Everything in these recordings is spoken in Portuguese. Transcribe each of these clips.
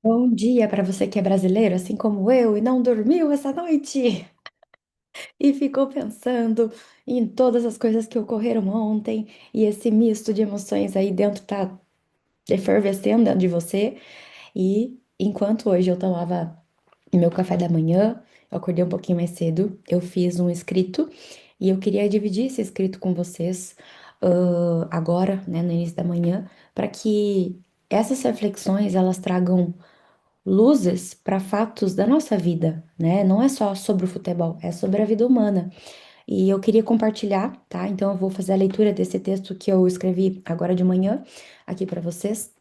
Bom dia para você que é brasileiro, assim como eu, e não dormiu essa noite e ficou pensando em todas as coisas que ocorreram ontem e esse misto de emoções aí dentro tá efervescendo dentro de você. E enquanto hoje eu tomava meu café da manhã, eu acordei um pouquinho mais cedo, eu fiz um escrito e eu queria dividir esse escrito com vocês, agora, né, no início da manhã, para que essas reflexões elas tragam luzes para fatos da nossa vida, né? Não é só sobre o futebol, é sobre a vida humana. E eu queria compartilhar, tá? Então eu vou fazer a leitura desse texto que eu escrevi agora de manhã aqui para vocês.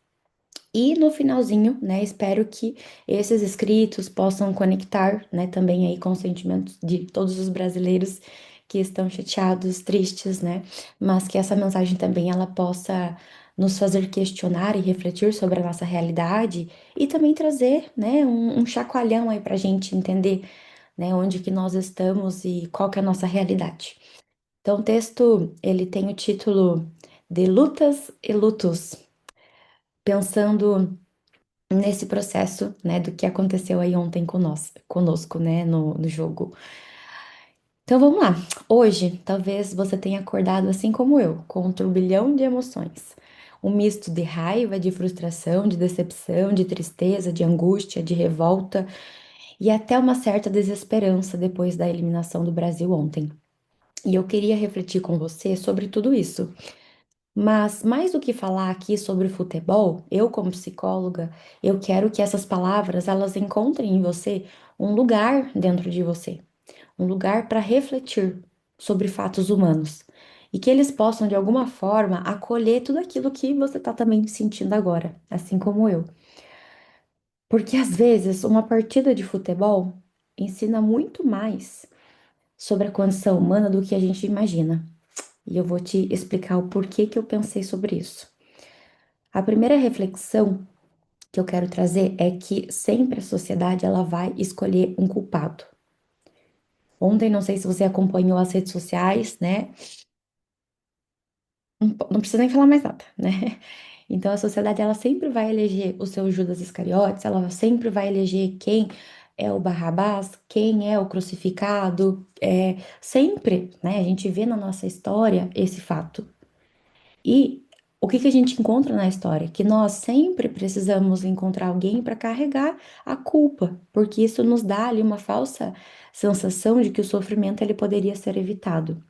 E no finalzinho, né, espero que esses escritos possam conectar, né, também aí com os sentimentos de todos os brasileiros que estão chateados, tristes, né, mas que essa mensagem também ela possa nos fazer questionar e refletir sobre a nossa realidade e também trazer, né, um chacoalhão aí pra gente entender, né, onde que nós estamos e qual que é a nossa realidade. Então, o texto, ele tem o título de Lutas e Lutos, pensando nesse processo, né, do que aconteceu aí ontem conosco, né, no jogo. Então vamos lá. Hoje, talvez você tenha acordado assim como eu, com um turbilhão de emoções. Um misto de raiva, de frustração, de decepção, de tristeza, de angústia, de revolta e até uma certa desesperança depois da eliminação do Brasil ontem. E eu queria refletir com você sobre tudo isso. Mas mais do que falar aqui sobre futebol, eu como psicóloga, eu quero que essas palavras elas encontrem em você um lugar dentro de você, um lugar para refletir sobre fatos humanos e que eles possam de alguma forma acolher tudo aquilo que você está também sentindo agora, assim como eu. Porque às vezes uma partida de futebol ensina muito mais sobre a condição humana do que a gente imagina. E eu vou te explicar o porquê que eu pensei sobre isso. A primeira reflexão que eu quero trazer é que sempre a sociedade ela vai escolher um culpado. Ontem, não sei se você acompanhou as redes sociais, né? Não precisa nem falar mais nada, né? Então a sociedade ela sempre vai eleger o seu Judas Iscariotes, ela sempre vai eleger quem é o Barrabás, quem é o crucificado, sempre, né? A gente vê na nossa história esse fato. E o que que a gente encontra na história? Que nós sempre precisamos encontrar alguém para carregar a culpa, porque isso nos dá ali uma falsa sensação de que o sofrimento ele poderia ser evitado.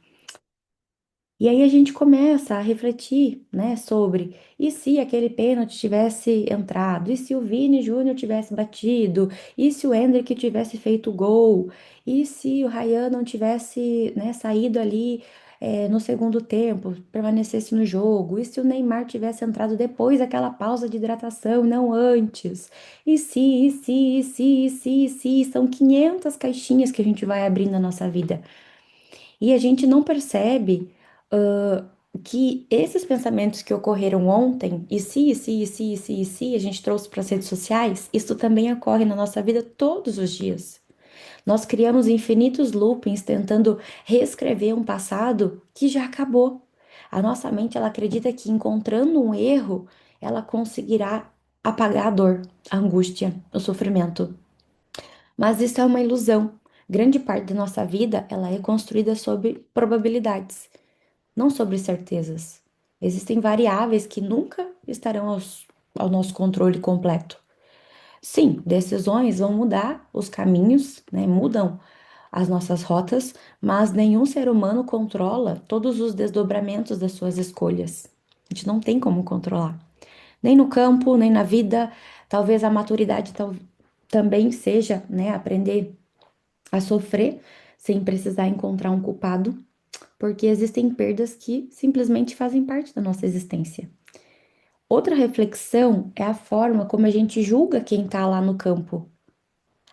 E aí a gente começa a refletir, né, sobre e se aquele pênalti tivesse entrado, e se o Vini Júnior tivesse batido, e se o Endrick tivesse feito o gol, e se o Ryan não tivesse, né, saído ali no segundo tempo, permanecesse no jogo, e se o Neymar tivesse entrado depois daquela pausa de hidratação, não antes, e se, são 500 caixinhas que a gente vai abrindo na nossa vida. E a gente não percebe, que esses pensamentos que ocorreram ontem, e se, a gente trouxe para as redes sociais, isso também ocorre na nossa vida todos os dias. Nós criamos infinitos loopings tentando reescrever um passado que já acabou. A nossa mente, ela acredita que encontrando um erro, ela conseguirá apagar a dor, a angústia, o sofrimento. Mas isso é uma ilusão. Grande parte da nossa vida, ela é construída sobre probabilidades, não sobre certezas. Existem variáveis que nunca estarão ao nosso controle completo. Sim, decisões vão mudar os caminhos, né? Mudam as nossas rotas, mas nenhum ser humano controla todos os desdobramentos das suas escolhas. A gente não tem como controlar. Nem no campo, nem na vida. Talvez a maturidade também seja, né, aprender a sofrer sem precisar encontrar um culpado, porque existem perdas que simplesmente fazem parte da nossa existência. Outra reflexão é a forma como a gente julga quem tá lá no campo.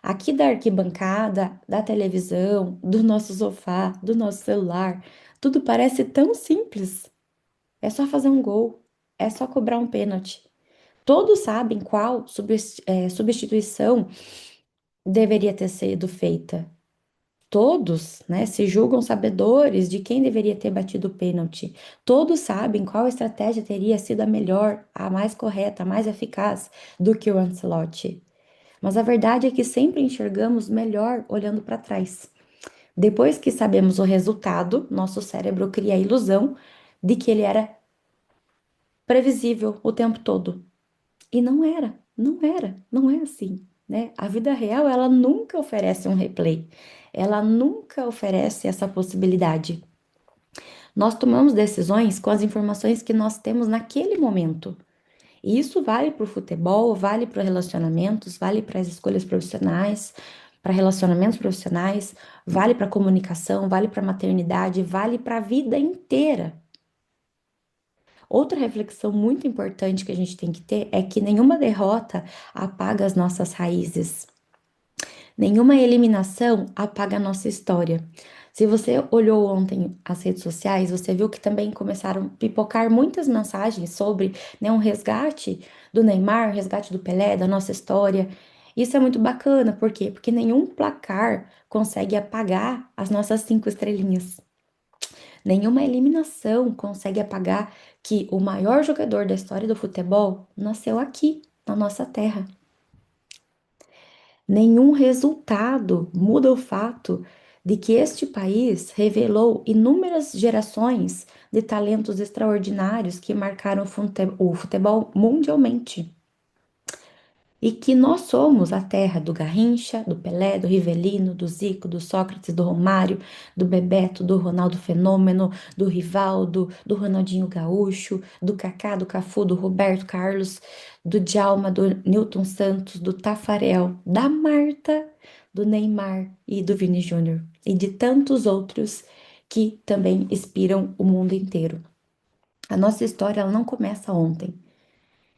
Aqui da arquibancada, da televisão, do nosso sofá, do nosso celular, tudo parece tão simples. É só fazer um gol, é só cobrar um pênalti. Todos sabem qual substituição deveria ter sido feita. Todos, né, se julgam sabedores de quem deveria ter batido o pênalti. Todos sabem qual estratégia teria sido a melhor, a mais correta, a mais eficaz do que o Ancelotti. Mas a verdade é que sempre enxergamos melhor olhando para trás. Depois que sabemos o resultado, nosso cérebro cria a ilusão de que ele era previsível o tempo todo. E não era, não era, não é assim, né? A vida real, ela nunca oferece um replay. Ela nunca oferece essa possibilidade. Nós tomamos decisões com as informações que nós temos naquele momento. E isso vale para o futebol, vale para relacionamentos, vale para as escolhas profissionais, para relacionamentos profissionais, vale para comunicação, vale para maternidade, vale para a vida inteira. Outra reflexão muito importante que a gente tem que ter é que nenhuma derrota apaga as nossas raízes. Nenhuma eliminação apaga a nossa história. Se você olhou ontem as redes sociais, você viu que também começaram a pipocar muitas mensagens sobre, né, um resgate do Neymar, resgate do Pelé, da nossa história. Isso é muito bacana, por quê? Porque nenhum placar consegue apagar as nossas 5 estrelinhas. Nenhuma eliminação consegue apagar que o maior jogador da história do futebol nasceu aqui, na nossa terra. Nenhum resultado muda o fato de que este país revelou inúmeras gerações de talentos extraordinários que marcaram o futebol mundialmente. E que nós somos a terra do Garrincha, do Pelé, do Rivelino, do Zico, do Sócrates, do Romário, do Bebeto, do Ronaldo Fenômeno, do Rivaldo, do Ronaldinho Gaúcho, do Kaká, do Cafu, do Roberto Carlos, do Djalma, do Newton Santos, do Tafarel, da Marta, do Neymar e do Vini Júnior e de tantos outros que também inspiram o mundo inteiro. A nossa história ela não começa ontem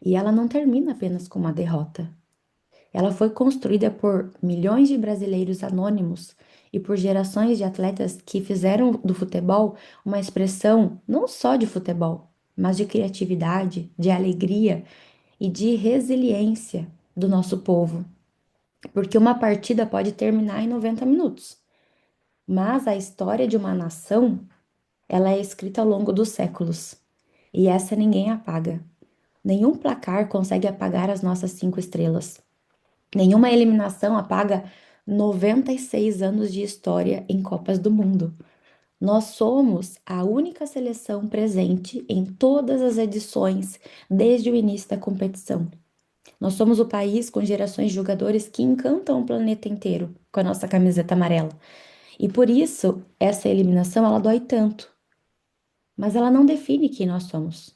e ela não termina apenas com uma derrota. Ela foi construída por milhões de brasileiros anônimos e por gerações de atletas que fizeram do futebol uma expressão não só de futebol, mas de criatividade, de alegria e de resiliência do nosso povo. Porque uma partida pode terminar em 90 minutos, mas a história de uma nação, ela é escrita ao longo dos séculos. E essa ninguém apaga. Nenhum placar consegue apagar as nossas 5 estrelas. Nenhuma eliminação apaga 96 anos de história em Copas do Mundo. Nós somos a única seleção presente em todas as edições desde o início da competição. Nós somos o país com gerações de jogadores que encantam o planeta inteiro com a nossa camiseta amarela. E por isso, essa eliminação ela dói tanto, mas ela não define quem nós somos.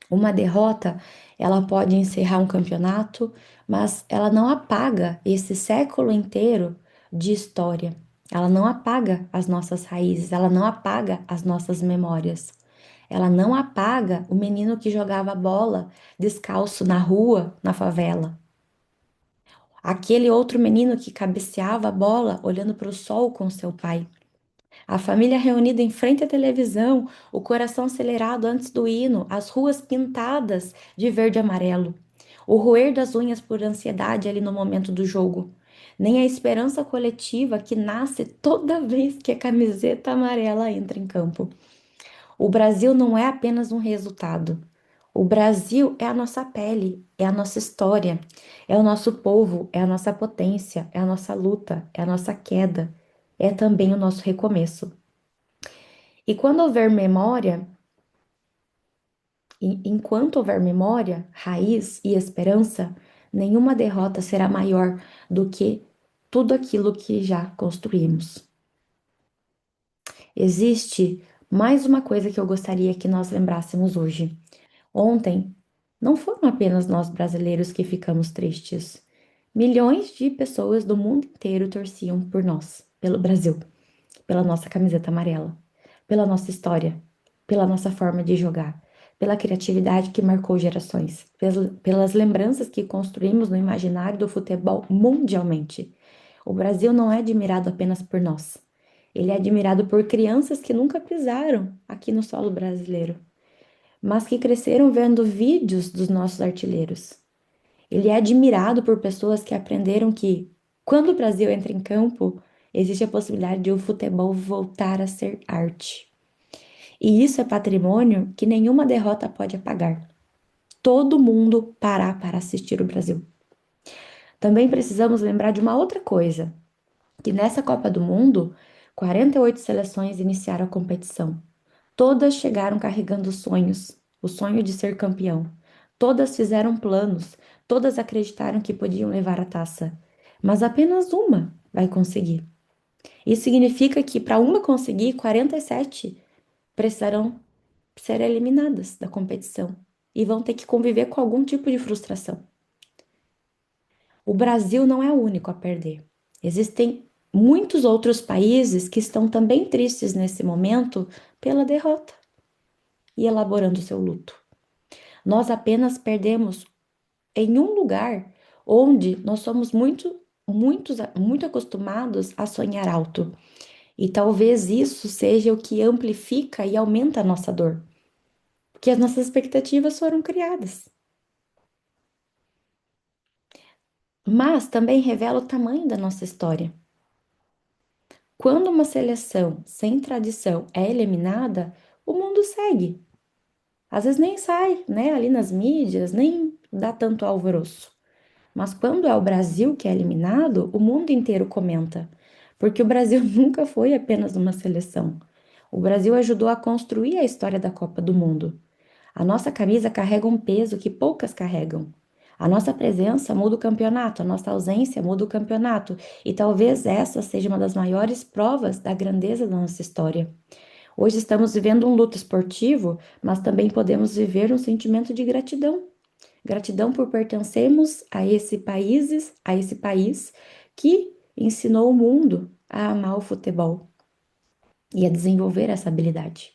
Uma derrota, ela pode encerrar um campeonato, mas ela não apaga esse século inteiro de história. Ela não apaga as nossas raízes, ela não apaga as nossas memórias. Ela não apaga o menino que jogava bola descalço na rua, na favela. Aquele outro menino que cabeceava a bola olhando para o sol com seu pai. A família reunida em frente à televisão, o coração acelerado antes do hino, as ruas pintadas de verde e amarelo, o roer das unhas por ansiedade ali no momento do jogo, nem a esperança coletiva que nasce toda vez que a camiseta amarela entra em campo. O Brasil não é apenas um resultado. O Brasil é a nossa pele, é a nossa história, é o nosso povo, é a nossa potência, é a nossa luta, é a nossa queda, é também o nosso recomeço. E quando houver memória, enquanto houver memória, raiz e esperança, nenhuma derrota será maior do que tudo aquilo que já construímos. Existe mais uma coisa que eu gostaria que nós lembrássemos hoje. Ontem, não foram apenas nós brasileiros que ficamos tristes. Milhões de pessoas do mundo inteiro torciam por nós, pelo Brasil, pela nossa camiseta amarela, pela nossa história, pela nossa forma de jogar, pela criatividade que marcou gerações, pelas lembranças que construímos no imaginário do futebol mundialmente. O Brasil não é admirado apenas por nós. Ele é admirado por crianças que nunca pisaram aqui no solo brasileiro, mas que cresceram vendo vídeos dos nossos artilheiros. Ele é admirado por pessoas que aprenderam que, quando o Brasil entra em campo, existe a possibilidade de o futebol voltar a ser arte. E isso é patrimônio que nenhuma derrota pode apagar. Todo mundo parar para assistir o Brasil. Também precisamos lembrar de uma outra coisa, que nessa Copa do Mundo, 48 seleções iniciaram a competição. Todas chegaram carregando sonhos, o sonho de ser campeão. Todas fizeram planos, todas acreditaram que podiam levar a taça. Mas apenas uma vai conseguir. Isso significa que para uma conseguir, 47 precisarão ser eliminadas da competição e vão ter que conviver com algum tipo de frustração. O Brasil não é o único a perder. Existem muitos outros países que estão também tristes nesse momento pela derrota e elaborando seu luto. Nós apenas perdemos em um lugar onde nós somos muito acostumados a sonhar alto. E talvez isso seja o que amplifica e aumenta a nossa dor, porque as nossas expectativas foram criadas. Mas também revela o tamanho da nossa história. Quando uma seleção sem tradição é eliminada, o mundo segue. Às vezes nem sai, né, ali nas mídias, nem dá tanto alvoroço. Mas quando é o Brasil que é eliminado, o mundo inteiro comenta, porque o Brasil nunca foi apenas uma seleção. O Brasil ajudou a construir a história da Copa do Mundo. A nossa camisa carrega um peso que poucas carregam. A nossa presença muda o campeonato, a nossa ausência muda o campeonato, e talvez essa seja uma das maiores provas da grandeza da nossa história. Hoje estamos vivendo um luto esportivo, mas também podemos viver um sentimento de gratidão. Gratidão por pertencermos a esse país que ensinou o mundo a amar o futebol e a desenvolver essa habilidade.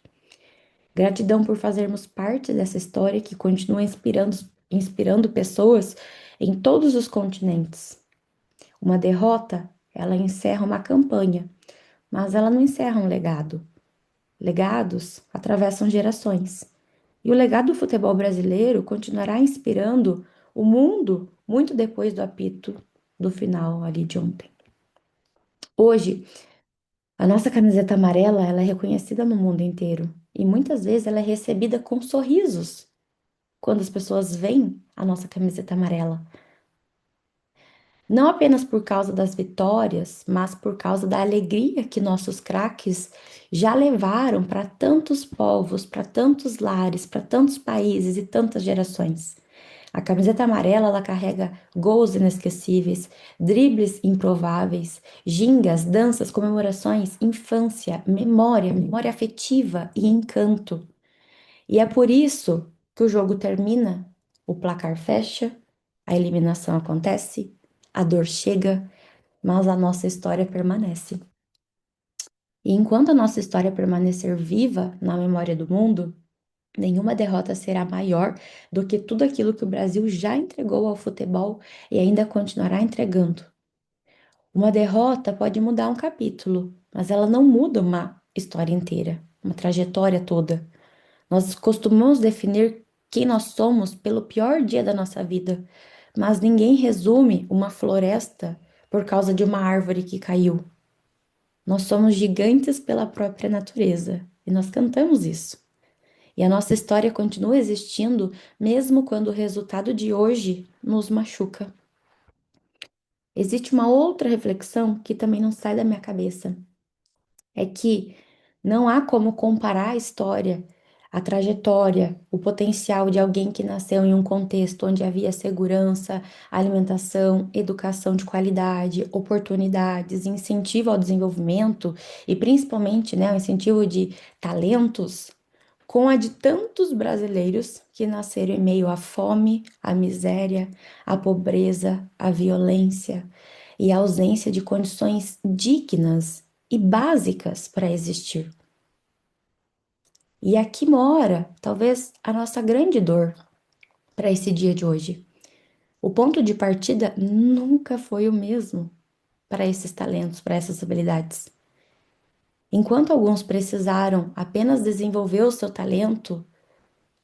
Gratidão por fazermos parte dessa história que continua inspirando pessoas em todos os continentes. Uma derrota, ela encerra uma campanha, mas ela não encerra um legado. Legados atravessam gerações. E o legado do futebol brasileiro continuará inspirando o mundo muito depois do apito do final ali de ontem. Hoje, a nossa camiseta amarela, ela é reconhecida no mundo inteiro e muitas vezes ela é recebida com sorrisos quando as pessoas veem a nossa camiseta amarela. Não apenas por causa das vitórias, mas por causa da alegria que nossos craques já levaram para tantos povos, para tantos lares, para tantos países e tantas gerações. A camiseta amarela, ela carrega gols inesquecíveis, dribles improváveis, gingas, danças, comemorações, infância, memória afetiva e encanto. E é por isso que o jogo termina, o placar fecha, a eliminação acontece, a dor chega, mas a nossa história permanece. E enquanto a nossa história permanecer viva na memória do mundo, nenhuma derrota será maior do que tudo aquilo que o Brasil já entregou ao futebol e ainda continuará entregando. Uma derrota pode mudar um capítulo, mas ela não muda uma história inteira, uma trajetória toda. Nós costumamos definir quem nós somos pelo pior dia da nossa vida, mas ninguém resume uma floresta por causa de uma árvore que caiu. Nós somos gigantes pela própria natureza e nós cantamos isso. E a nossa história continua existindo mesmo quando o resultado de hoje nos machuca. Existe uma outra reflexão que também não sai da minha cabeça. É que não há como comparar a história, a trajetória, o potencial de alguém que nasceu em um contexto onde havia segurança, alimentação, educação de qualidade, oportunidades, incentivo ao desenvolvimento e principalmente, né, o incentivo de talentos, com a de tantos brasileiros que nasceram em meio à fome, à miséria, à pobreza, à violência e à ausência de condições dignas e básicas para existir. E aqui mora, talvez, a nossa grande dor para esse dia de hoje. O ponto de partida nunca foi o mesmo para esses talentos, para essas habilidades. Enquanto alguns precisaram apenas desenvolver o seu talento,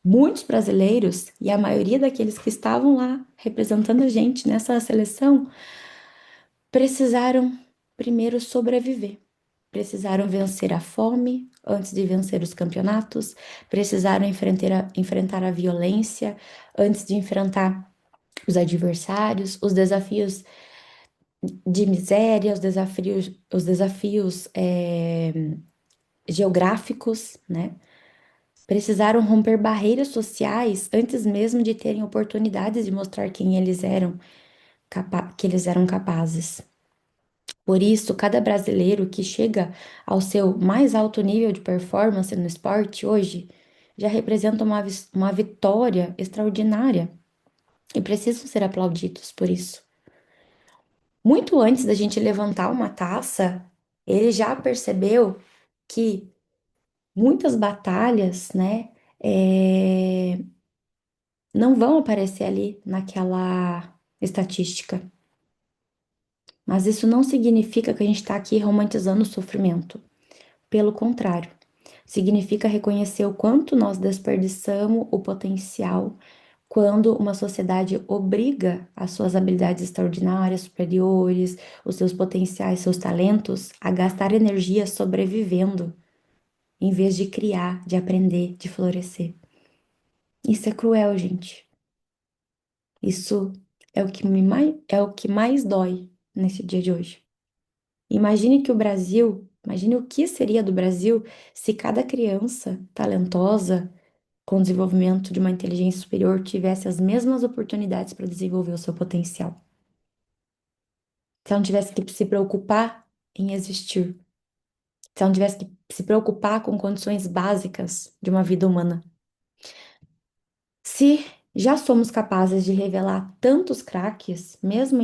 muitos brasileiros e a maioria daqueles que estavam lá representando a gente nessa seleção precisaram primeiro sobreviver. Precisaram vencer a fome antes de vencer os campeonatos, precisaram enfrentar a violência antes de enfrentar os adversários, os desafios de miséria, os desafios geográficos, né? Precisaram romper barreiras sociais antes mesmo de terem oportunidades de mostrar quem eles eram, que eles eram capazes. Por isso, cada brasileiro que chega ao seu mais alto nível de performance no esporte hoje já representa uma vitória extraordinária e precisam ser aplaudidos por isso. Muito antes da gente levantar uma taça, ele já percebeu que muitas batalhas, né, não vão aparecer ali naquela estatística. Mas isso não significa que a gente está aqui romantizando o sofrimento. Pelo contrário, significa reconhecer o quanto nós desperdiçamos o potencial quando uma sociedade obriga as suas habilidades extraordinárias, superiores, os seus potenciais, seus talentos a gastar energia sobrevivendo, em vez de criar, de aprender, de florescer. Isso é cruel, gente. Isso é o que mais dói nesse dia de hoje. Imagine o que seria do Brasil se cada criança talentosa, com desenvolvimento de uma inteligência superior, tivesse as mesmas oportunidades para desenvolver o seu potencial. Se ela não tivesse que se preocupar em existir, se ela não tivesse que se preocupar com condições básicas de uma vida humana. Se já somos capazes de revelar tantos craques, mesmo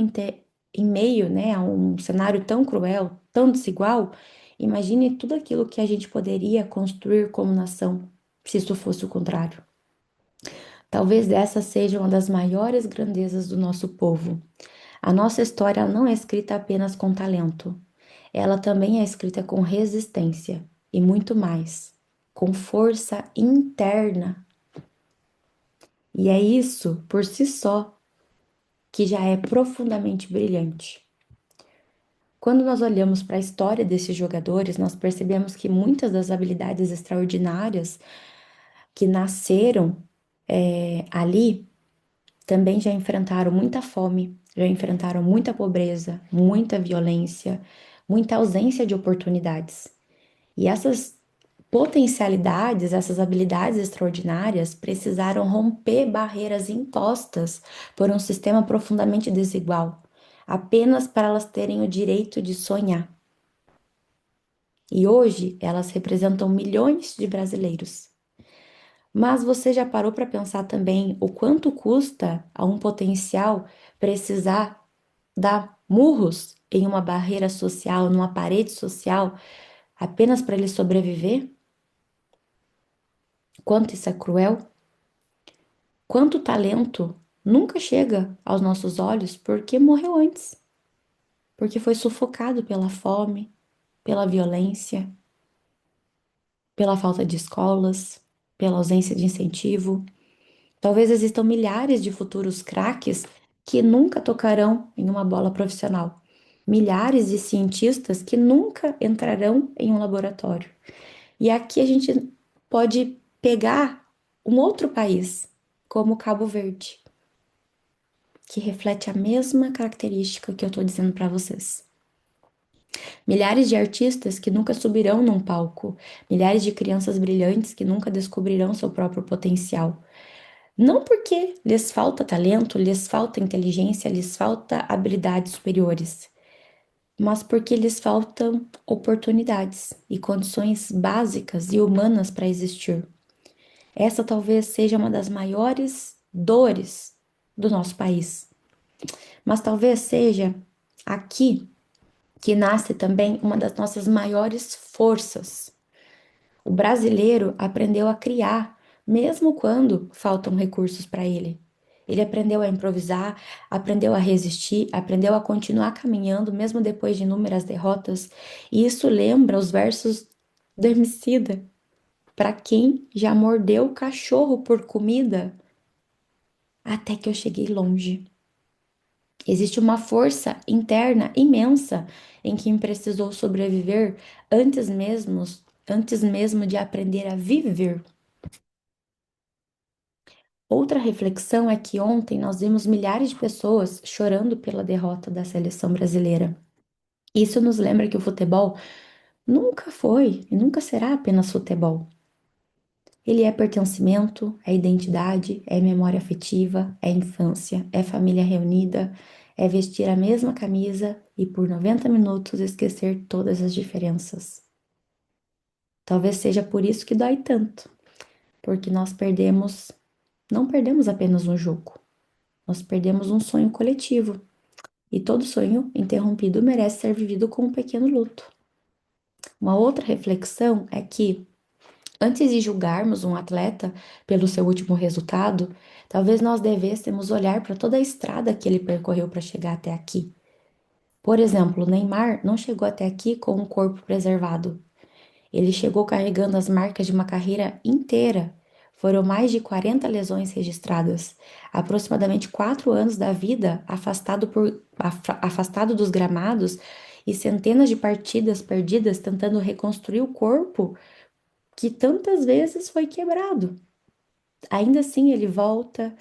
em meio, né, a um cenário tão cruel, tão desigual, imagine tudo aquilo que a gente poderia construir como nação, se isso fosse o contrário. Talvez essa seja uma das maiores grandezas do nosso povo. A nossa história não é escrita apenas com talento, ela também é escrita com resistência e muito mais, com força interna. E é isso, por si só, que já é profundamente brilhante. Quando nós olhamos para a história desses jogadores, nós percebemos que muitas das habilidades extraordinárias que nasceram ali também já enfrentaram muita fome, já enfrentaram muita pobreza, muita violência, muita ausência de oportunidades. E essas potencialidades, essas habilidades extraordinárias precisaram romper barreiras impostas por um sistema profundamente desigual, apenas para elas terem o direito de sonhar. E hoje elas representam milhões de brasileiros. Mas você já parou para pensar também o quanto custa a um potencial precisar dar murros em uma barreira social, numa parede social, apenas para ele sobreviver? Quanto isso é cruel? Quanto talento nunca chega aos nossos olhos porque morreu antes, porque foi sufocado pela fome, pela violência, pela falta de escolas, pela ausência de incentivo. Talvez existam milhares de futuros craques que nunca tocarão em uma bola profissional. Milhares de cientistas que nunca entrarão em um laboratório. E aqui a gente pode pegar um outro país, como Cabo Verde, que reflete a mesma característica que eu estou dizendo para vocês. Milhares de artistas que nunca subirão num palco, milhares de crianças brilhantes que nunca descobrirão seu próprio potencial. Não porque lhes falta talento, lhes falta inteligência, lhes falta habilidades superiores, mas porque lhes faltam oportunidades e condições básicas e humanas para existir. Essa talvez seja uma das maiores dores do nosso país, mas talvez seja aqui que nasce também uma das nossas maiores forças. O brasileiro aprendeu a criar, mesmo quando faltam recursos para ele. Ele aprendeu a improvisar, aprendeu a resistir, aprendeu a continuar caminhando, mesmo depois de inúmeras derrotas. E isso lembra os versos do Emicida. Para quem já mordeu o cachorro por comida, até que eu cheguei longe. Existe uma força interna imensa em quem precisou sobreviver antes mesmo de aprender a viver. Outra reflexão é que ontem nós vimos milhares de pessoas chorando pela derrota da seleção brasileira. Isso nos lembra que o futebol nunca foi e nunca será apenas futebol. Ele é pertencimento, é identidade, é memória afetiva, é infância, é família reunida, é vestir a mesma camisa e por 90 minutos esquecer todas as diferenças. Talvez seja por isso que dói tanto, porque nós perdemos, não perdemos apenas um jogo, nós perdemos um sonho coletivo. E todo sonho interrompido merece ser vivido com um pequeno luto. Uma outra reflexão é que, antes de julgarmos um atleta pelo seu último resultado, talvez nós devêssemos olhar para toda a estrada que ele percorreu para chegar até aqui. Por exemplo, Neymar não chegou até aqui com um corpo preservado. Ele chegou carregando as marcas de uma carreira inteira. Foram mais de 40 lesões registradas, aproximadamente 4 anos da vida afastado dos gramados e centenas de partidas perdidas tentando reconstruir o corpo que tantas vezes foi quebrado. Ainda assim, ele volta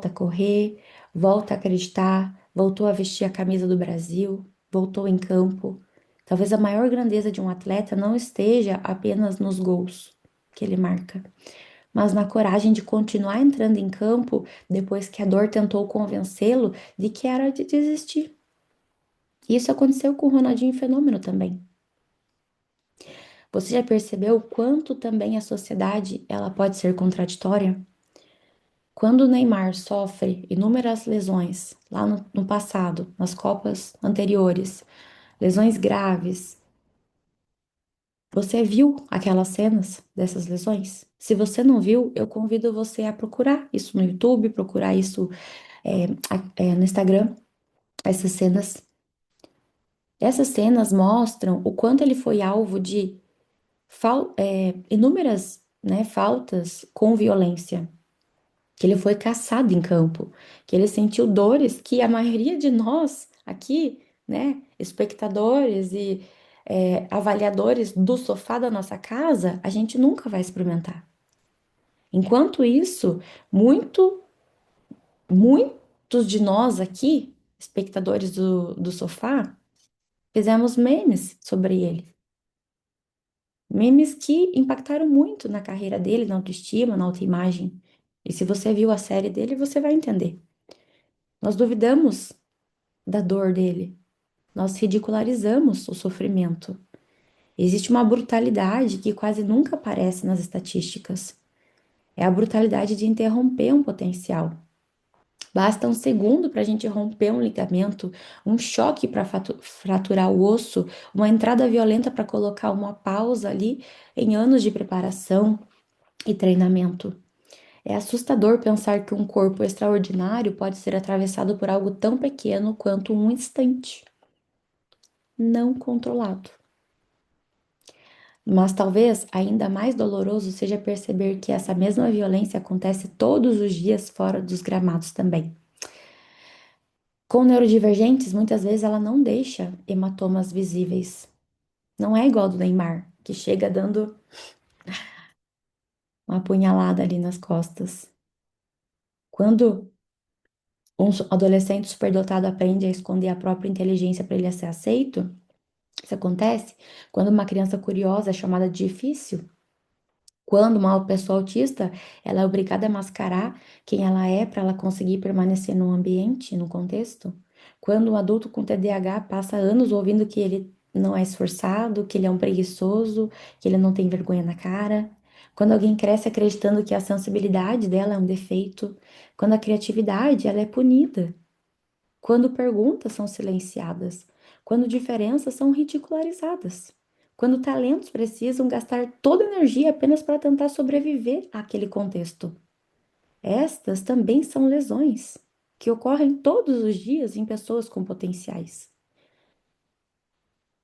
a correr, volta a acreditar, voltou a vestir a camisa do Brasil, voltou em campo. Talvez a maior grandeza de um atleta não esteja apenas nos gols que ele marca, mas na coragem de continuar entrando em campo depois que a dor tentou convencê-lo de que era de desistir. Isso aconteceu com o Ronaldinho Fenômeno também. Você já percebeu o quanto também a sociedade ela pode ser contraditória? Quando o Neymar sofre inúmeras lesões lá no passado, nas Copas anteriores, lesões graves, você viu aquelas cenas dessas lesões? Se você não viu, eu convido você a procurar isso no YouTube, procurar isso no Instagram, essas cenas. Essas cenas mostram o quanto ele foi alvo de inúmeras, né, faltas com violência. Que ele foi caçado em campo, que ele sentiu dores que a maioria de nós aqui, né, espectadores e avaliadores do sofá da nossa casa, a gente nunca vai experimentar. Enquanto isso, muitos de nós aqui, espectadores do sofá, fizemos memes sobre ele. Memes que impactaram muito na carreira dele, na autoestima, na autoimagem. E se você viu a série dele, você vai entender. Nós duvidamos da dor dele. Nós ridicularizamos o sofrimento. Existe uma brutalidade que quase nunca aparece nas estatísticas. É a brutalidade de interromper um potencial. Basta um segundo para a gente romper um ligamento, um choque para fraturar o osso, uma entrada violenta para colocar uma pausa ali em anos de preparação e treinamento. É assustador pensar que um corpo extraordinário pode ser atravessado por algo tão pequeno quanto um instante não controlado. Mas talvez ainda mais doloroso seja perceber que essa mesma violência acontece todos os dias fora dos gramados também. Com neurodivergentes, muitas vezes ela não deixa hematomas visíveis. Não é igual do Neymar, que chega dando uma apunhalada ali nas costas. Quando um adolescente superdotado aprende a esconder a própria inteligência para ele ser aceito, isso acontece quando uma criança curiosa é chamada de difícil. Quando uma pessoa autista, ela é obrigada a mascarar quem ela é para ela conseguir permanecer no ambiente, no contexto. Quando um adulto com TDAH passa anos ouvindo que ele não é esforçado, que ele é um preguiçoso, que ele não tem vergonha na cara. Quando alguém cresce acreditando que a sensibilidade dela é um defeito. Quando a criatividade, ela é punida. Quando perguntas são silenciadas, quando diferenças são ridicularizadas, quando talentos precisam gastar toda a energia apenas para tentar sobreviver àquele contexto. Estas também são lesões que ocorrem todos os dias em pessoas com potenciais.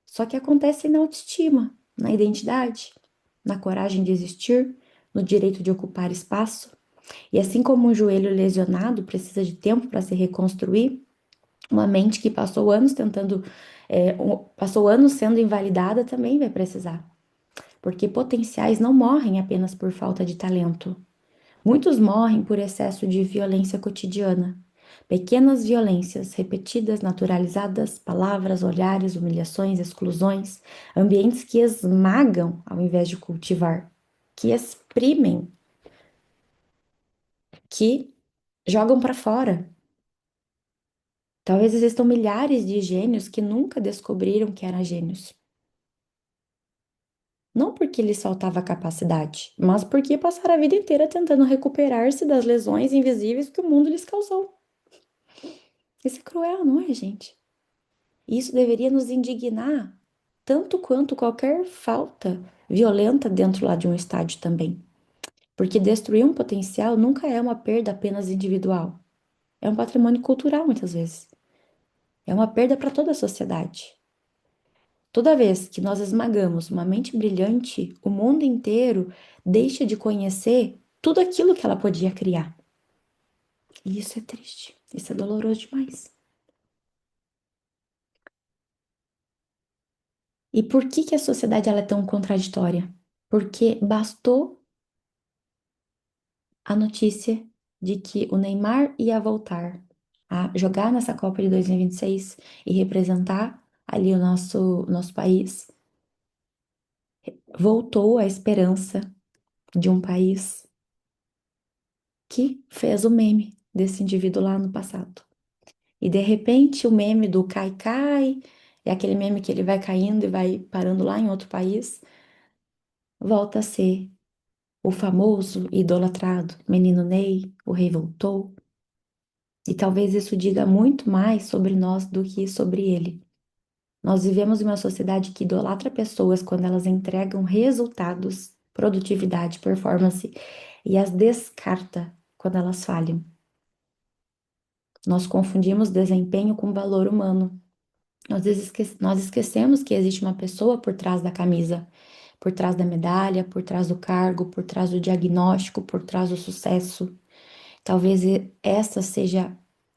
Só que acontecem na autoestima, na identidade, na coragem de existir, no direito de ocupar espaço. E assim como um joelho lesionado precisa de tempo para se reconstruir, uma mente que passou anos tentando, passou anos sendo invalidada também vai precisar. Porque potenciais não morrem apenas por falta de talento. Muitos morrem por excesso de violência cotidiana. Pequenas violências repetidas, naturalizadas, palavras, olhares, humilhações, exclusões, ambientes que esmagam ao invés de cultivar, que exprimem, que jogam para fora. Talvez existam milhares de gênios que nunca descobriram que eram gênios. Não porque lhes faltava capacidade, mas porque passaram a vida inteira tentando recuperar-se das lesões invisíveis que o mundo lhes causou. Isso é cruel, não é, gente? Isso deveria nos indignar tanto quanto qualquer falta violenta dentro lá de um estádio também. Porque destruir um potencial nunca é uma perda apenas individual. É um patrimônio cultural, muitas vezes. É uma perda para toda a sociedade. Toda vez que nós esmagamos uma mente brilhante, o mundo inteiro deixa de conhecer tudo aquilo que ela podia criar. E isso é triste, isso é doloroso demais. E por que que a sociedade ela é tão contraditória? Porque bastou a notícia de que o Neymar ia voltar a jogar nessa Copa de 2026 e representar ali o nosso país. Voltou a esperança de um país que fez o meme desse indivíduo lá no passado. E de repente o meme do cai cai, é aquele meme que ele vai caindo e vai parando lá em outro país, volta a ser o famoso idolatrado menino Ney, o rei voltou. E talvez isso diga muito mais sobre nós do que sobre ele. Nós vivemos em uma sociedade que idolatra pessoas quando elas entregam resultados, produtividade, performance e as descarta quando elas falham. Nós confundimos desempenho com valor humano. Nós esquecemos que existe uma pessoa por trás da camisa, por trás da medalha, por trás do cargo, por trás do diagnóstico, por trás do sucesso. Talvez essa seja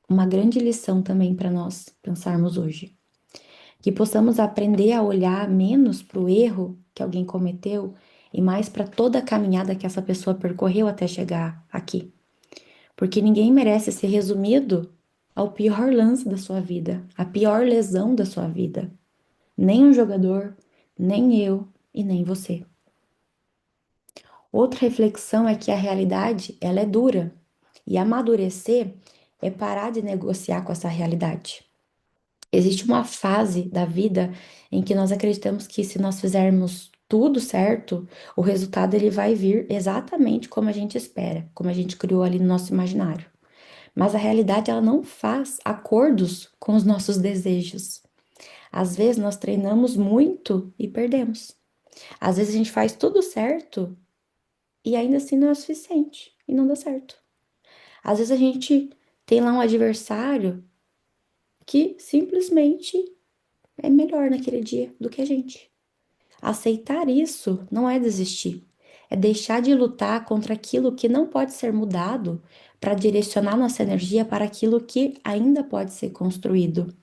uma grande lição também para nós pensarmos hoje. Que possamos aprender a olhar menos para o erro que alguém cometeu e mais para toda a caminhada que essa pessoa percorreu até chegar aqui. Porque ninguém merece ser resumido ao pior lance da sua vida, a pior lesão da sua vida. Nem um jogador, nem eu e nem você. Outra reflexão é que a realidade, ela é dura. E amadurecer é parar de negociar com essa realidade. Existe uma fase da vida em que nós acreditamos que se nós fizermos tudo certo, o resultado ele vai vir exatamente como a gente espera, como a gente criou ali no nosso imaginário. Mas a realidade ela não faz acordos com os nossos desejos. Às vezes nós treinamos muito e perdemos. Às vezes a gente faz tudo certo e ainda assim não é o suficiente e não dá certo. Às vezes a gente tem lá um adversário que simplesmente é melhor naquele dia do que a gente. Aceitar isso não é desistir, é deixar de lutar contra aquilo que não pode ser mudado para direcionar nossa energia para aquilo que ainda pode ser construído.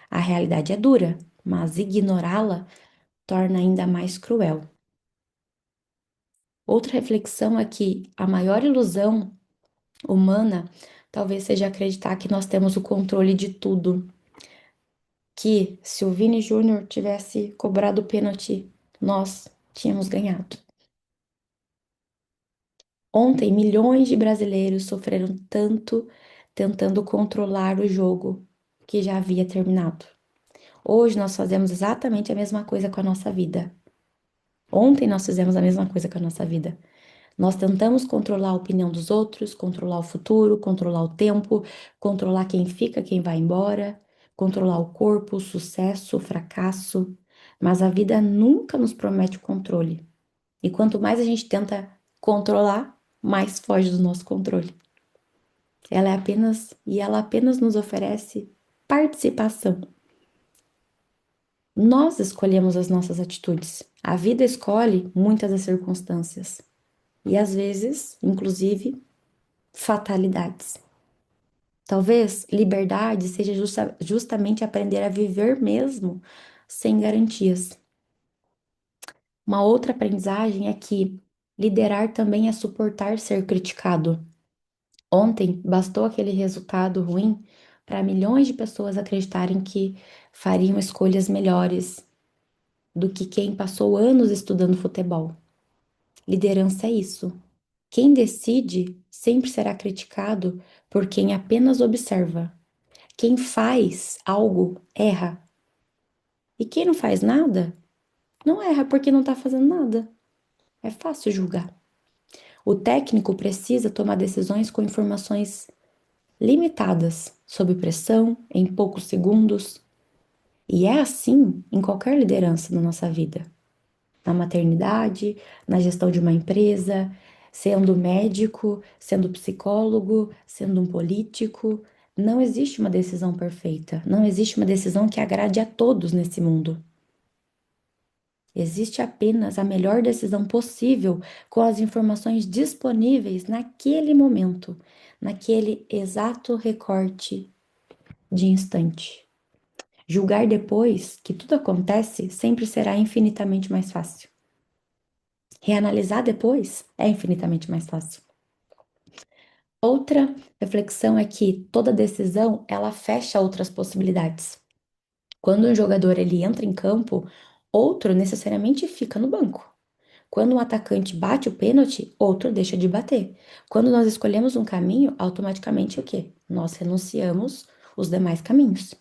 A realidade é dura, mas ignorá-la torna ainda mais cruel. Outra reflexão é que a maior ilusão humana talvez seja acreditar que nós temos o controle de tudo. Que se o Vini Júnior tivesse cobrado o pênalti, nós tínhamos ganhado. Ontem, milhões de brasileiros sofreram tanto tentando controlar o jogo que já havia terminado. Hoje nós fazemos exatamente a mesma coisa com a nossa vida. Ontem nós fizemos a mesma coisa com a nossa vida. Nós tentamos controlar a opinião dos outros, controlar o futuro, controlar o tempo, controlar quem fica, quem vai embora, controlar o corpo, o sucesso, o fracasso. Mas a vida nunca nos promete o controle. E quanto mais a gente tenta controlar, mais foge do nosso controle. Ela apenas nos oferece participação. Nós escolhemos as nossas atitudes. A vida escolhe muitas das circunstâncias. E às vezes, inclusive, fatalidades. Talvez liberdade seja justamente aprender a viver mesmo sem garantias. Uma outra aprendizagem é que Liderar também é suportar ser criticado. Ontem bastou aquele resultado ruim para milhões de pessoas acreditarem que fariam escolhas melhores do que quem passou anos estudando futebol. Liderança é isso. Quem decide sempre será criticado por quem apenas observa. Quem faz algo erra. E quem não faz nada, não erra porque não está fazendo nada. É fácil julgar. O técnico precisa tomar decisões com informações limitadas, sob pressão, em poucos segundos. E é assim em qualquer liderança na nossa vida. Na maternidade, na gestão de uma empresa, sendo médico, sendo psicólogo, sendo um político. Não existe uma decisão perfeita. Não existe uma decisão que agrade a todos nesse mundo. Existe apenas a melhor decisão possível com as informações disponíveis naquele momento, naquele exato recorte de instante. Julgar depois que tudo acontece sempre será infinitamente mais fácil. Reanalisar depois é infinitamente mais fácil. Outra reflexão é que toda decisão ela fecha outras possibilidades. Quando um jogador ele entra em campo, outro necessariamente fica no banco. Quando um atacante bate o pênalti, outro deixa de bater. Quando nós escolhemos um caminho, automaticamente o quê? Nós renunciamos os demais caminhos.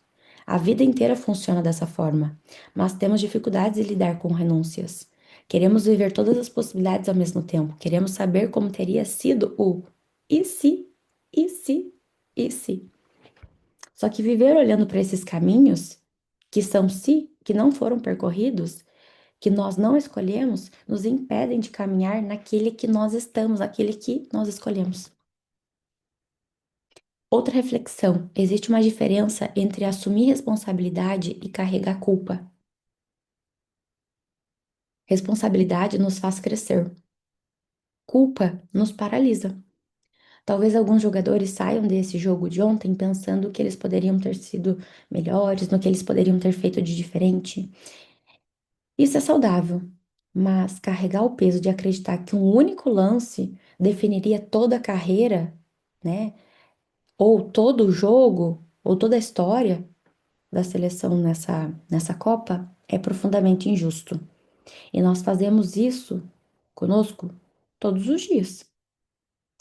A vida inteira funciona dessa forma, mas temos dificuldades em lidar com renúncias. Queremos viver todas as possibilidades ao mesmo tempo. Queremos saber como teria sido o e se, e se, e se. Só que viver olhando para esses caminhos, que são se, que não foram percorridos, que nós não escolhemos, nos impedem de caminhar naquele que nós estamos, aquele que nós escolhemos. Outra reflexão: existe uma diferença entre assumir responsabilidade e carregar culpa. Responsabilidade nos faz crescer, culpa nos paralisa. Talvez alguns jogadores saiam desse jogo de ontem pensando que eles poderiam ter sido melhores, no que eles poderiam ter feito de diferente. Isso é saudável, mas carregar o peso de acreditar que um único lance definiria toda a carreira, né? Ou todo o jogo, ou toda a história da seleção nessa Copa, é profundamente injusto. E nós fazemos isso conosco todos os dias.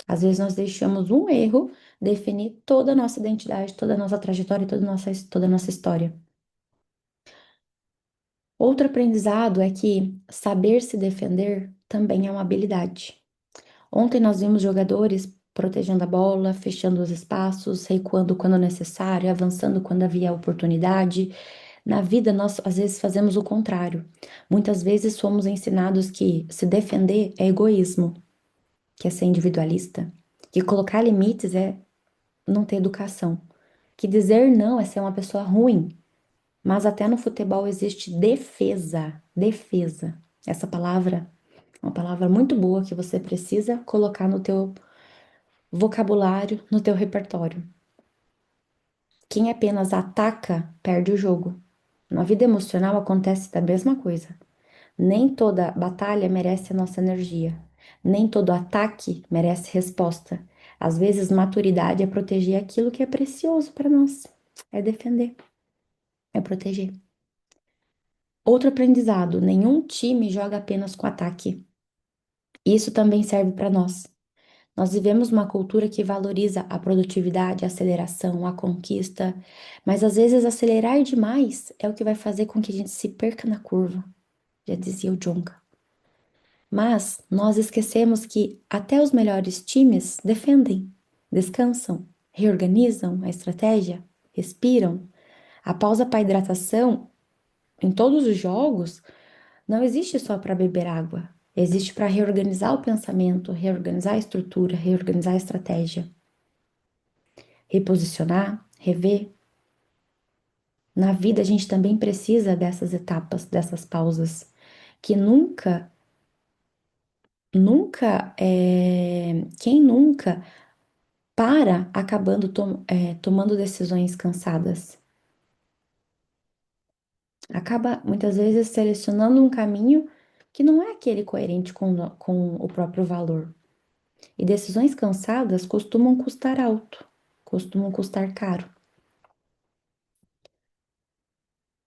Às vezes nós deixamos um erro definir toda a nossa identidade, toda a nossa trajetória, toda a nossa história. Outro aprendizado é que saber se defender também é uma habilidade. Ontem nós vimos jogadores protegendo a bola, fechando os espaços, recuando quando necessário, avançando quando havia oportunidade. Na vida, nós às vezes fazemos o contrário. Muitas vezes somos ensinados que se defender é egoísmo, que é ser individualista, que colocar limites é não ter educação, que dizer não é ser uma pessoa ruim. Mas até no futebol existe defesa, defesa. Essa palavra é uma palavra muito boa que você precisa colocar no teu vocabulário, no teu repertório. Quem apenas ataca, perde o jogo. Na vida emocional acontece da mesma coisa. Nem toda batalha merece a nossa energia. Nem todo ataque merece resposta. Às vezes, maturidade é proteger aquilo que é precioso para nós. É defender, é proteger. Outro aprendizado: nenhum time joga apenas com ataque. Isso também serve para nós. Nós vivemos uma cultura que valoriza a produtividade, a aceleração, a conquista, mas às vezes acelerar demais é o que vai fazer com que a gente se perca na curva, já dizia o Jonga. Mas nós esquecemos que até os melhores times defendem, descansam, reorganizam a estratégia, respiram. A pausa para hidratação em todos os jogos não existe só para beber água, existe para reorganizar o pensamento, reorganizar a estrutura, reorganizar a estratégia. Reposicionar, rever. Na vida a gente também precisa dessas etapas, dessas pausas, que quem nunca para acabando tomando decisões cansadas. Acaba muitas vezes selecionando um caminho que não é aquele coerente com o próprio valor. E decisões cansadas costumam custar alto, costumam custar caro.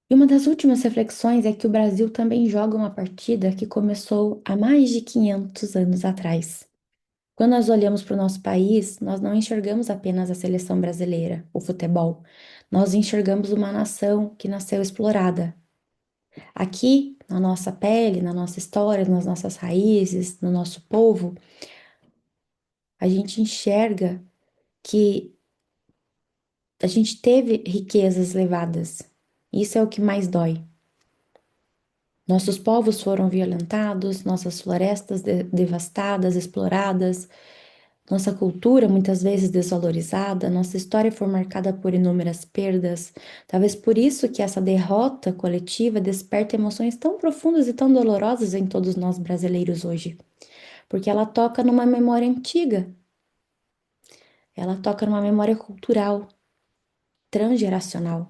E uma das últimas reflexões é que o Brasil também joga uma partida que começou há mais de 500 anos atrás. Quando nós olhamos para o nosso país, nós não enxergamos apenas a seleção brasileira, o futebol. Nós enxergamos uma nação que nasceu explorada. Aqui, na nossa pele, na nossa história, nas nossas raízes, no nosso povo, a gente enxerga que a gente teve riquezas levadas. Isso é o que mais dói. Nossos povos foram violentados, nossas florestas devastadas, exploradas, nossa cultura muitas vezes desvalorizada, nossa história foi marcada por inúmeras perdas. Talvez por isso que essa derrota coletiva desperta emoções tão profundas e tão dolorosas em todos nós brasileiros hoje, porque ela toca numa memória antiga, ela toca numa memória cultural, transgeracional.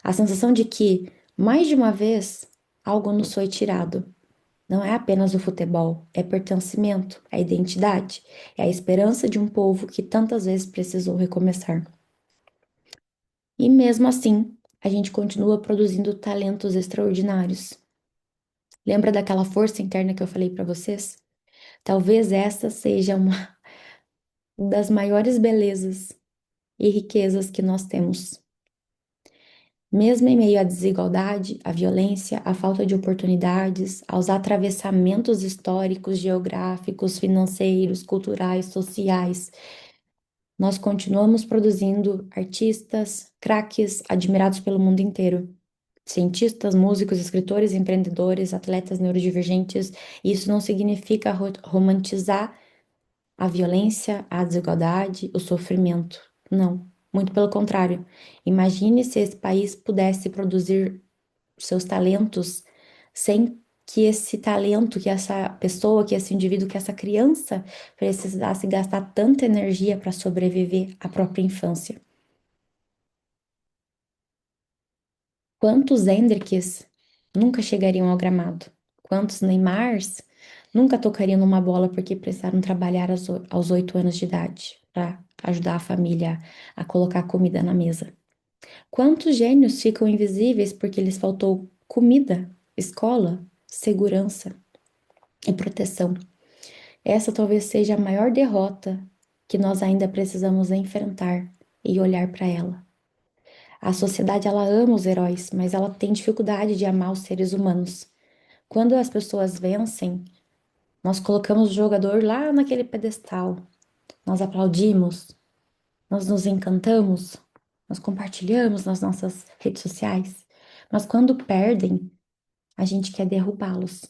A sensação de que, mais de uma vez, algo nos foi tirado. Não é apenas o futebol, é pertencimento, é identidade, é a esperança de um povo que tantas vezes precisou recomeçar. E mesmo assim, a gente continua produzindo talentos extraordinários. Lembra daquela força interna que eu falei para vocês? Talvez essa seja uma das maiores belezas e riquezas que nós temos. Mesmo em meio à desigualdade, à violência, à falta de oportunidades, aos atravessamentos históricos, geográficos, financeiros, culturais, sociais, nós continuamos produzindo artistas, craques admirados pelo mundo inteiro. Cientistas, músicos, escritores, empreendedores, atletas neurodivergentes. E isso não significa romantizar a violência, a desigualdade, o sofrimento. Não, muito pelo contrário. Imagine se esse país pudesse produzir seus talentos sem que esse talento, que essa pessoa, que esse indivíduo, que essa criança precisasse gastar tanta energia para sobreviver à própria infância. Quantos Endriques nunca chegariam ao gramado? Quantos Neymars nunca tocariam numa bola porque precisaram trabalhar aos 8 anos de idade para ajudar a família a colocar comida na mesa? Quantos gênios ficam invisíveis porque lhes faltou comida, escola, segurança e proteção? Essa talvez seja a maior derrota que nós ainda precisamos enfrentar e olhar para ela. A sociedade, ela ama os heróis, mas ela tem dificuldade de amar os seres humanos. Quando as pessoas vencem, nós colocamos o jogador lá naquele pedestal, nós aplaudimos, nós nos encantamos, nós compartilhamos nas nossas redes sociais. Mas quando perdem, a gente quer derrubá-los.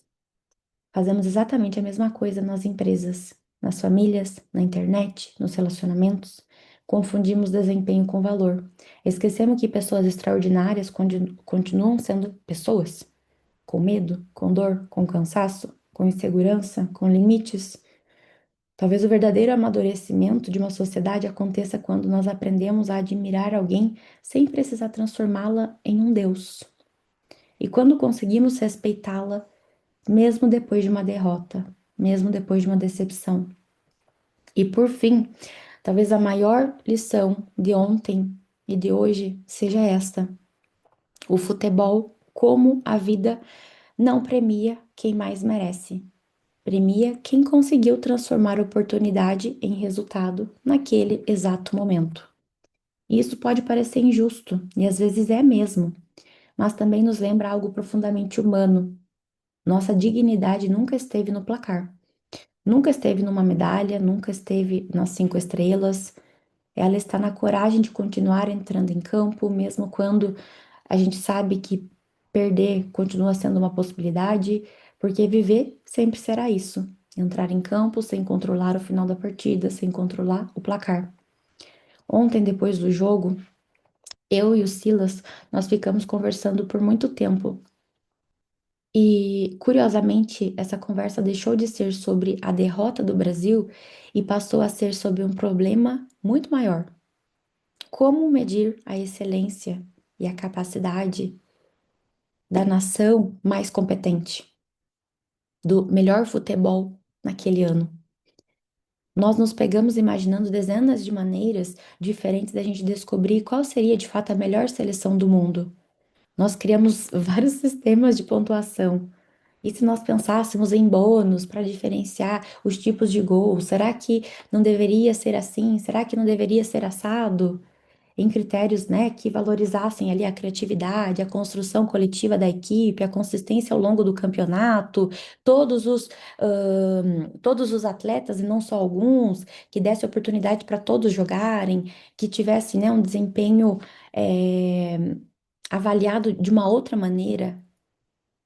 Fazemos exatamente a mesma coisa nas empresas, nas famílias, na internet, nos relacionamentos. Confundimos desempenho com valor. Esquecemos que pessoas extraordinárias continuam sendo pessoas, com medo, com dor, com cansaço, com insegurança, com limites. Talvez o verdadeiro amadurecimento de uma sociedade aconteça quando nós aprendemos a admirar alguém sem precisar transformá-la em um Deus. E quando conseguimos respeitá-la mesmo depois de uma derrota, mesmo depois de uma decepção. E por fim, talvez a maior lição de ontem e de hoje seja esta: o futebol, como a vida, não premia quem mais merece. Premia quem conseguiu transformar oportunidade em resultado naquele exato momento. Isso pode parecer injusto, e às vezes é mesmo, mas também nos lembra algo profundamente humano. Nossa dignidade nunca esteve no placar. Nunca esteve numa medalha, nunca esteve nas 5 estrelas. Ela está na coragem de continuar entrando em campo, mesmo quando a gente sabe que perder continua sendo uma possibilidade, porque viver sempre será isso. Entrar em campo sem controlar o final da partida, sem controlar o placar. Ontem, depois do jogo, eu e o Silas, nós ficamos conversando por muito tempo. E, curiosamente, essa conversa deixou de ser sobre a derrota do Brasil e passou a ser sobre um problema muito maior. Como medir a excelência e a capacidade da nação mais competente? do melhor futebol naquele ano. Nós nos pegamos imaginando dezenas de maneiras diferentes da gente descobrir qual seria de fato a melhor seleção do mundo. Nós criamos vários sistemas de pontuação. E se nós pensássemos em bônus para diferenciar os tipos de gols, será que não deveria ser assim? Será que não deveria ser assado? Em critérios, né, que valorizassem ali a criatividade, a construção coletiva da equipe, a consistência ao longo do campeonato, todos os atletas, e não só alguns, que desse oportunidade para todos jogarem, que tivesse, né, um desempenho avaliado de uma outra maneira,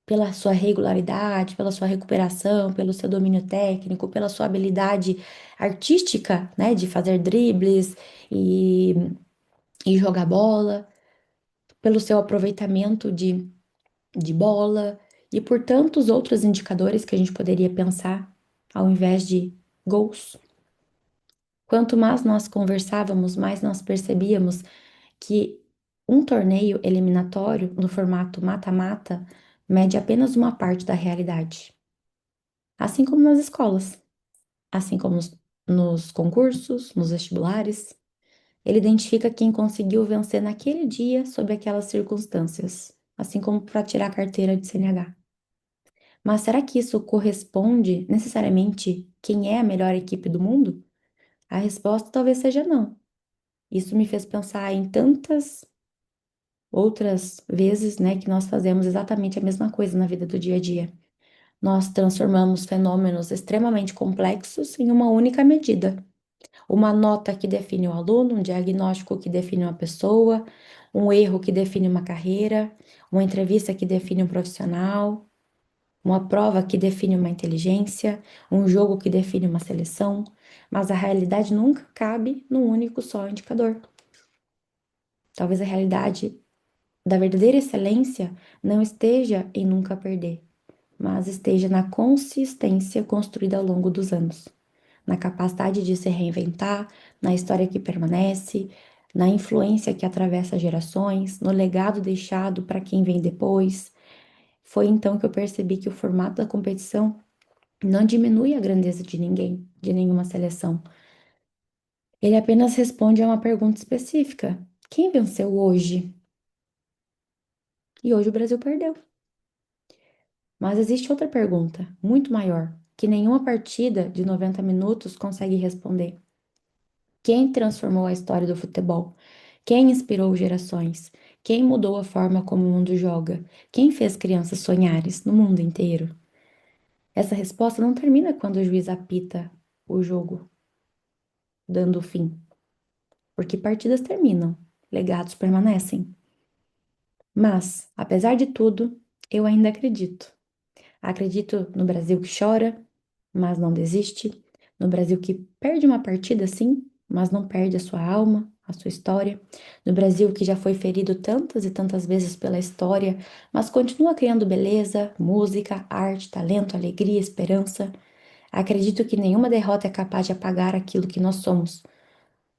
pela sua regularidade, pela sua recuperação, pelo seu domínio técnico, pela sua habilidade artística, né, de fazer dribles e, e jogar bola, pelo seu aproveitamento de bola e por tantos outros indicadores que a gente poderia pensar ao invés de gols. Quanto mais nós conversávamos, mais nós percebíamos que um torneio eliminatório no formato mata-mata mede apenas uma parte da realidade. Assim como nas escolas, assim como nos concursos, nos vestibulares. Ele identifica quem conseguiu vencer naquele dia sob aquelas circunstâncias, assim como para tirar a carteira de CNH. Mas será que isso corresponde necessariamente quem é a melhor equipe do mundo? A resposta talvez seja não. Isso me fez pensar em tantas outras vezes, né, que nós fazemos exatamente a mesma coisa na vida do dia a dia. Nós transformamos fenômenos extremamente complexos em uma única medida. Uma nota que define o aluno, um diagnóstico que define uma pessoa, um erro que define uma carreira, uma entrevista que define um profissional, uma prova que define uma inteligência, um jogo que define uma seleção, mas a realidade nunca cabe num único só indicador. Talvez a realidade da verdadeira excelência não esteja em nunca perder, mas esteja na consistência construída ao longo dos anos, na capacidade de se reinventar, na história que permanece, na influência que atravessa gerações, no legado deixado para quem vem depois. Foi então que eu percebi que o formato da competição não diminui a grandeza de ninguém, de nenhuma seleção. Ele apenas responde a uma pergunta específica: quem venceu hoje? E hoje o Brasil perdeu. Mas existe outra pergunta, muito maior, que nenhuma partida de 90 minutos consegue responder. Quem transformou a história do futebol? Quem inspirou gerações? Quem mudou a forma como o mundo joga? Quem fez crianças sonharem no mundo inteiro? Essa resposta não termina quando o juiz apita o jogo, dando o fim, porque partidas terminam, legados permanecem. Mas, apesar de tudo, eu ainda acredito. Acredito no Brasil que chora, mas não desiste. No Brasil que perde uma partida, sim, mas não perde a sua alma, a sua história. No Brasil que já foi ferido tantas e tantas vezes pela história, mas continua criando beleza, música, arte, talento, alegria, esperança. Acredito que nenhuma derrota é capaz de apagar aquilo que nós somos.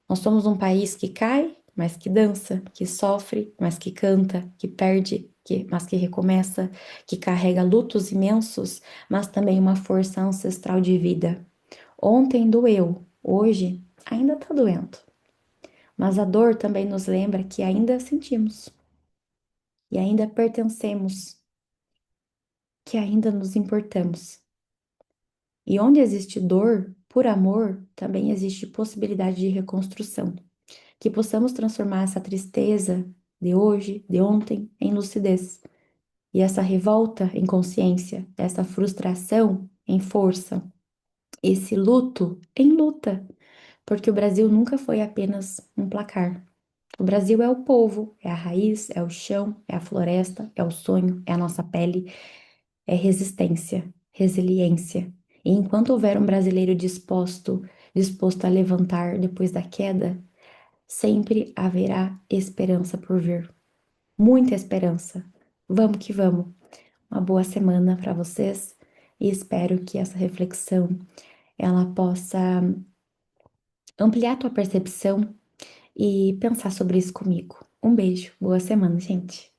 Nós somos um país que cai, mas que dança, que sofre, mas que canta, que perde, mas que recomeça, que carrega lutos imensos, mas também uma força ancestral de vida. Ontem doeu, hoje ainda tá doendo. Mas a dor também nos lembra que ainda sentimos, e ainda pertencemos, que ainda nos importamos. E onde existe dor, por amor, também existe possibilidade de reconstrução. Que possamos transformar essa tristeza de hoje, de ontem, em lucidez. E essa revolta em consciência, essa frustração em força, esse luto em luta, porque o Brasil nunca foi apenas um placar. O Brasil é o povo, é a raiz, é o chão, é a floresta, é o sonho, é a nossa pele, é resistência, resiliência. E enquanto houver um brasileiro disposto a levantar depois da queda, sempre haverá esperança por vir. Muita esperança. Vamos que vamos. Uma boa semana para vocês e espero que essa reflexão ela possa ampliar tua percepção e pensar sobre isso comigo. Um beijo, boa semana, gente.